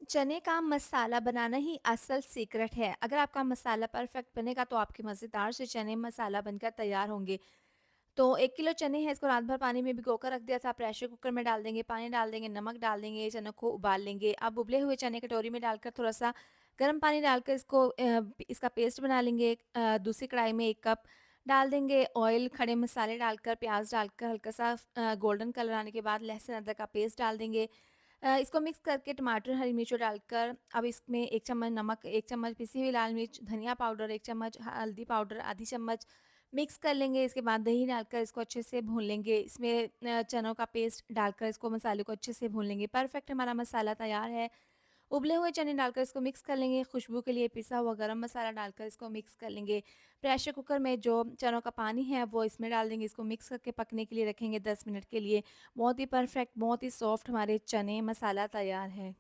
चने का मसाला बनाना ही असल सीक्रेट है। अगर आपका मसाला परफेक्ट बनेगा तो आपके मज़ेदार से चने मसाला बनकर तैयार होंगे। तो 1 किलो चने हैं, इसको रात भर पानी में भिगोकर रख दिया था, प्रेशर कुकर में डाल देंगे, पानी डाल देंगे, नमक डाल देंगे, चनों को उबाल लेंगे। अब उबले हुए चने कटोरी में डालकर थोड़ा-सा गर्म पानी डालकर इसका पेस्ट बना लेंगे। दूसरी कढ़ाई में 1 कप डाल देंगे ऑयल, खड़े मसाले डालकर, प्याज़ डालकर हल्का-सा गोल्डन कलर आने के बाद लहसुन अदरक का पेस्ट डाल देंगे। इसको मिक्स करके टमाटर, हरी मिर्च डालकर अब इसमें 1 चम्मच नमक, 1 चम्मच पिसी हुई लाल मिर्च, धनिया पाउडर, 1 चम्मच हल्दी पाउडर, आधी चम्मच मिक्स कर लेंगे। इसके बाद दही डालकर इसको अच्छे से भून लेंगे। इसमें चनों का पेस्ट डालकर इसको मसाले को अच्छे से भून लेंगे। परफेक्ट हमारा मसाला तैयार है। उबले हुए चने डालकर इसको मिक्स कर लेंगे। खुशबू के लिए पिसा हुआ गरम मसाला डालकर इसको मिक्स कर लेंगे। प्रेशर कुकर में जो चनों का पानी है वो इसमें डाल देंगे। इसको मिक्स करके पकने के लिए रखेंगे 10 मिनट के लिए। बहुत ही परफेक्ट, बहुत ही सॉफ्ट हमारे चने मसाला तैयार है।